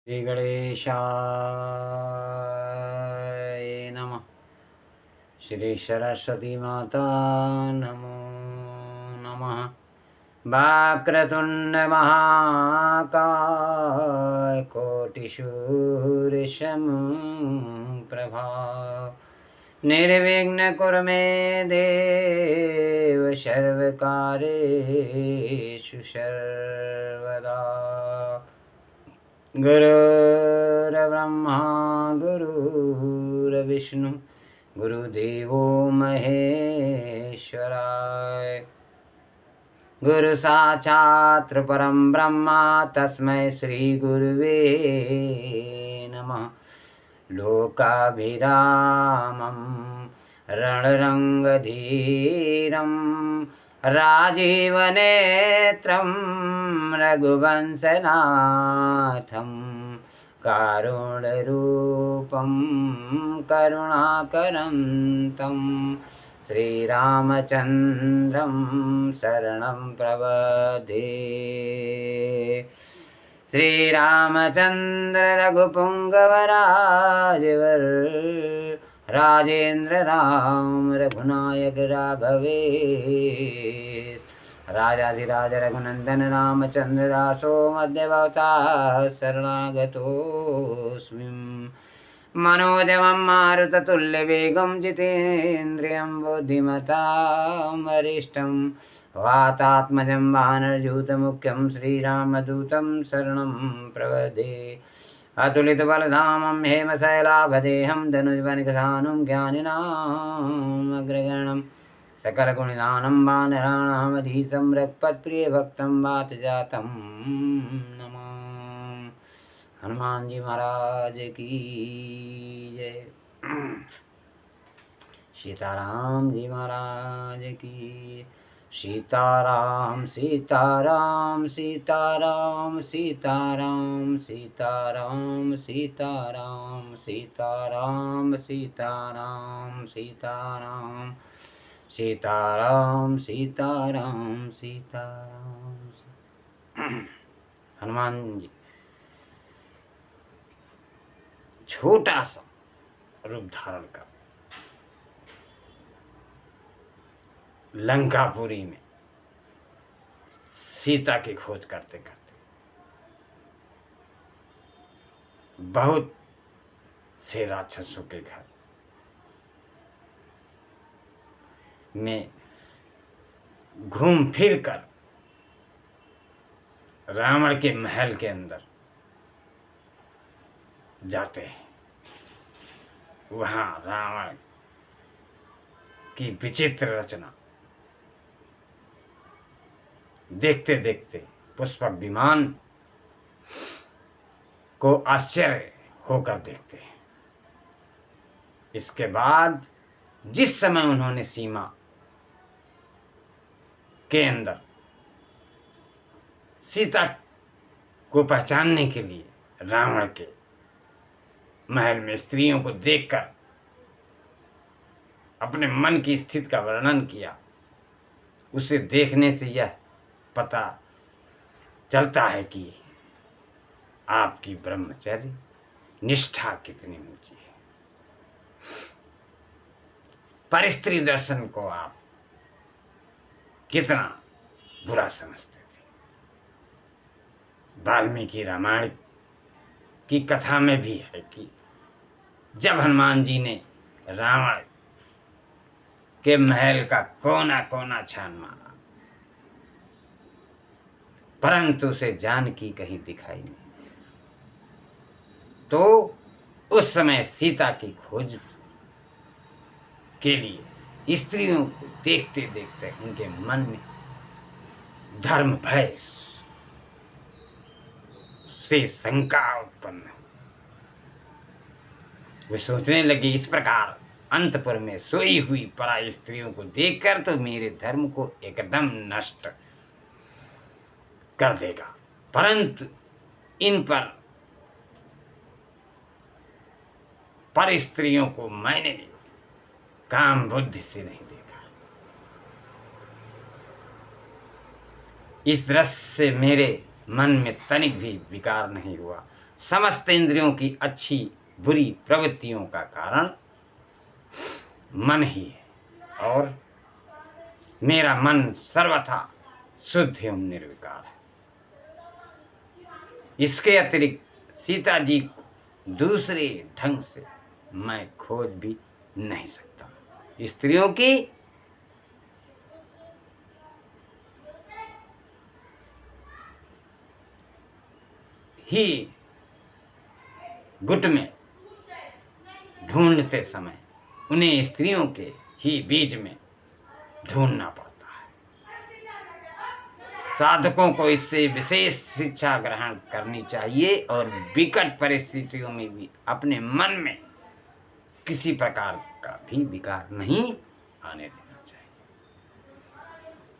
श्री गणेशाय नमः। श्री सरस्वती माता नमो नमः। वक्रतुंड महाकाय कोटिसूर्यसमप्रभा निर्विघ्न कुरु मे देव सर्वकार्येषु सर्वदा। गुरुर्ब्रह्मा गुरुर्विष्णु गुरुदेवो महेश्वराय। गुरु साक्षात् परं ब्रह्मा तस्मै श्री गुरुवे नमः। लोकाभिरामं रणरङ्गधीरं राजीवनेत्रं रघुवंशनाथं कारुण्यरूपं करुणाकरन्तं श्रीरामचन्द्रं शरणं प्रपद्ये। श्रीरामचन्द्र रघुपुङ्गवराजवर राजेन्द्र राम रघुनायक राघवेश राजाधिराज रघुनंदन रामचंद्र दासो मध्यभवताः शरणागतोऽस्मि। मनोजवं मारुततुल्यवेगं जितेन्द्रियं बुद्धिमतां वरिष्ठं वातात्मजं वानरयूथमुख्यं श्रीरामदूतं शरणं प्रपद्ये। अतुलितबलधामं हेमशैलाभदेहं धनुर्वनिकसानं ज्ञानिनाम् अग्रगण्यं सकलगुणिदानं वानराणामधीशं रघुपत्प्रियभक्तं वातजातं नमामि। हनुमान जी महाराज की जय। सीताराम जी महाराज की। सीताराम सीताराम सीताराम सीताराम सीताराम सीताराम सीताराम सीताराम सीताराम सीताराम सीताराम सीताराम। हनुमान जी छोटा सा रूप धारण कर लंकापुरी में सीता की खोज करते करते बहुत से राक्षसों के घर में घूम फिर कर रावण के महल के अंदर जाते हैं। वहां रावण की विचित्र रचना देखते देखते पुष्पक विमान को आश्चर्य होकर देखते हैं। इसके बाद जिस समय उन्होंने सीमा के अंदर सीता को पहचानने के लिए रावण के महल में स्त्रियों को देखकर अपने मन की स्थिति का वर्णन किया, उसे देखने से यह पता चलता है कि आपकी ब्रह्मचर्य निष्ठा कितनी ऊंची है। पर स्त्री दर्शन को आप कितना बुरा समझते थे। वाल्मीकि रामायण की कथा में भी है कि जब हनुमान जी ने रावण के महल का कोना कोना छान मारा, परंतु उसे जानकी कहीं दिखाई नहीं। तो उस समय सीता की खोज के लिए स्त्रियों को देखते देखते उनके मन में धर्म भय से शंका उत्पन्न हुई। वे सोचने लगे, इस प्रकार अंतपुर में सोई हुई पराई स्त्रियों को देखकर तो मेरे धर्म को एकदम नष्ट कर देगा, परंतु इन पर स्त्रियों को मैंने काम बुद्धि से नहीं देखा। इस दृश्य से मेरे मन में तनिक भी विकार नहीं हुआ। समस्त इंद्रियों की अच्छी बुरी प्रवृत्तियों का कारण मन ही है और मेरा मन सर्वथा शुद्ध एवं निर्विकार है। इसके अतिरिक्त सीता जी को दूसरे ढंग से मैं खोज भी नहीं सकता। स्त्रियों की ही गुट में ढूंढते समय उन्हें स्त्रियों के ही बीच में ढूंढना पड़ता है। साधकों को इससे विशेष शिक्षा ग्रहण करनी चाहिए और विकट परिस्थितियों में भी अपने मन में किसी प्रकार का भी विकार नहीं आने देना चाहिए।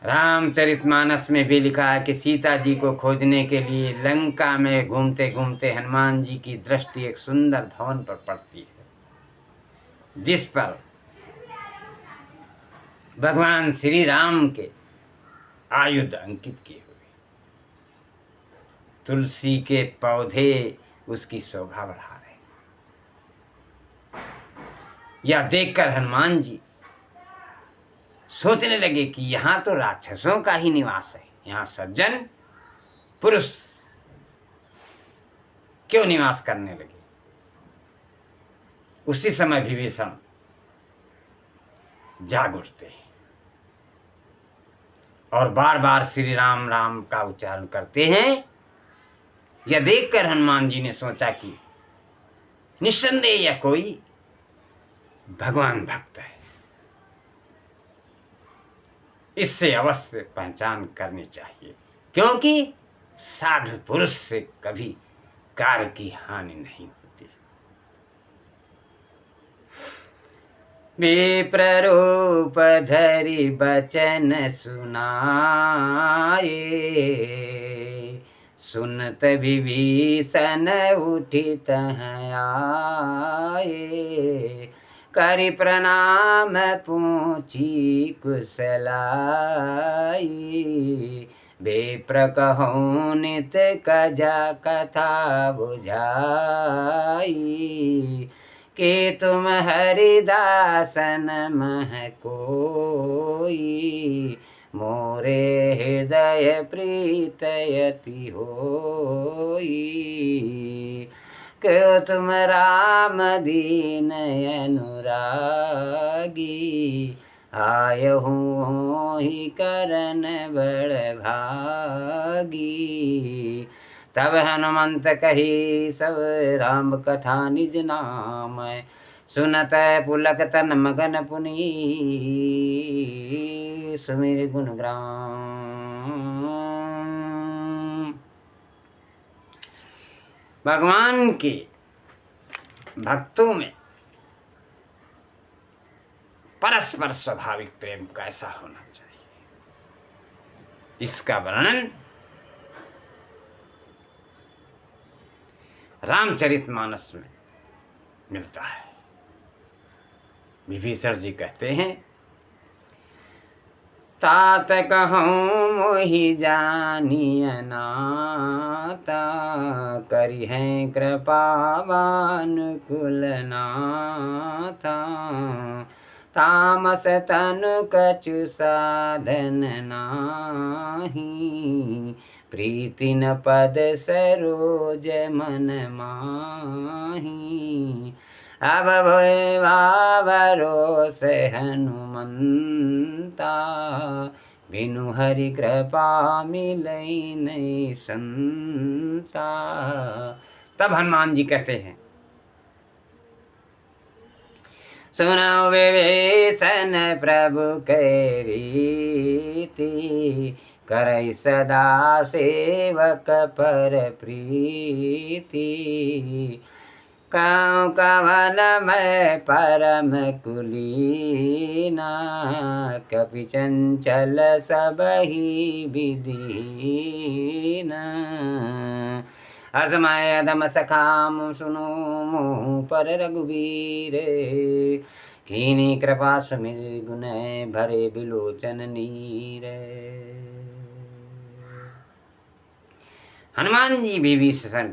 रामचरितमानस में भी लिखा है कि सीता जी को खोजने के लिए लंका में घूमते घूमते हनुमान जी की दृष्टि एक सुंदर भवन पर पड़ती है, जिस पर भगवान श्री राम के आयुध अंकित किए हुए, तुलसी के पौधे उसकी शोभा बढ़ा रहे। यह देखकर हनुमान जी सोचने लगे कि यहाँ तो राक्षसों का ही निवास है, यहाँ सज्जन पुरुष क्यों निवास करने लगे। उसी समय विभीषण जाग उठते हैं और बार बार श्री राम राम का उच्चारण करते हैं। यह देखकर हनुमान जी ने सोचा कि निस्संदेह यह कोई भगवान भक्त है, इससे अवश्य पहचान करनी चाहिए, क्योंकि साधु पुरुष से कभी कार्य की हानि नहीं होती। विप्ररूप धरि बचन सुनाए, सुनत विभीषण उठी तह आए। करि प्रणाम पूछी कुशलाई, विप्र कहूँ नित कजा कथा बुझाई। कि तुम हरिदासन मह कोई, मोरे हृदय प्रीतयति होई। कि तुम राम दीन अनुरागी, आयहूँ ही करन बड़ भागी। तब हनुमंत कही सब राम कथा निज नाम, सुनत पुलकतन मगन पुनि सुमिर गुणग्राम। भगवान के भक्तों में परस्पर स्वाभाविक प्रेम कैसा होना चाहिए, इसका वर्णन रामचरितमानस में मिलता है। विभीषण जी कहते हैं, तात कहूँ मोहि जानिय नाता, करि हैं कृपावान कुलनाथा। तामस तनु कछु साधन नाही, प्रीति न पद सरोज मन माही। अब भरोस हनुमंता, बिनु हरि कृपा मिलई नहीं संता। तब हनुमान जी कहते हैं, सुनो विभीषण प्रभु के रीति, करई सदा सेवक पर प्रीति। कहूँ कवन मैं परम कुलीना, कपि चंचल सबहि विधीना। असमय अधम सखाम सुनो मोह पर रघुवीर, कीनी कृपा सुमिर गुण भरे बिलोचन नीर। हनुमान जी विभीषण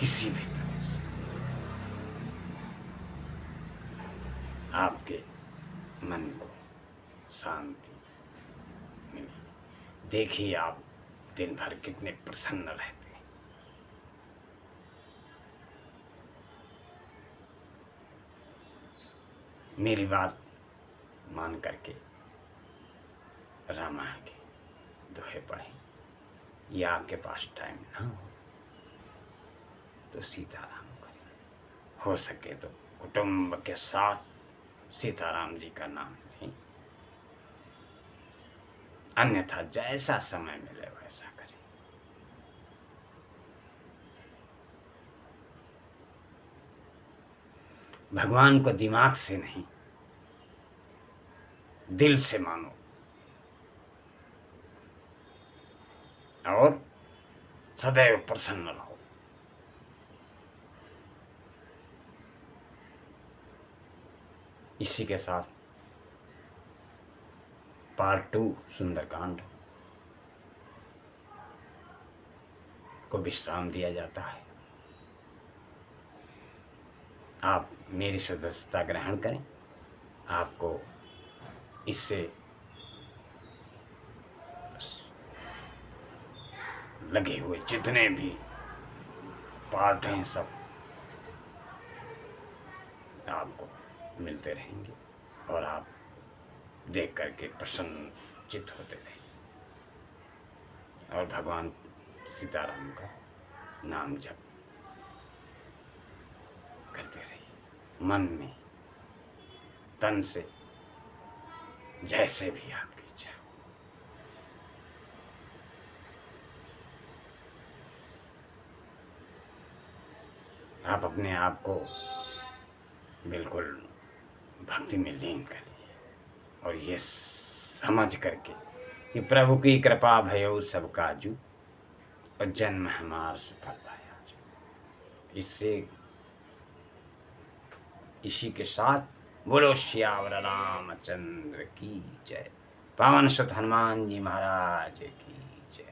किसी भी तरह से आपके मन को शांति मिली। देखिए आप दिन भर कितने प्रसन्न रहते हैं। मेरी बात मान करके रामायण के दोहे पढ़ें, या आपके पास टाइम ना हो तो सीताराम करें। हो सके तो कुटुंब के साथ सीताराम जी का नाम लें, अन्यथा जैसा समय मिले वैसा करें। भगवान को दिमाग से नहीं, दिल से मानो और सदैव प्रसन्न रहो। इसी के साथ पार्ट 2 सुंदरकांड को विश्राम दिया जाता है। आप मेरी सदस्यता ग्रहण करें। आपको इससे लगे हुए जितने भी पार्ट हैं सब आपको मिलते रहेंगे और आप देख करके प्रसन्नचित्त होते रहेंगे और भगवान सीताराम का नाम जप करते रहिए, मन में तन से, जैसे भी आपकी इच्छा हो। आप अपने आप को बिल्कुल भक्ति में लीन करिए और ये समझ करके कि प्रभु की कृपा भयो सब काजू और जन्म हमार सफल पाया। इससे इसी के साथ बोलो श्यावर रामचंद्र की जय। पावन सुत हनुमान जी महाराज की जय।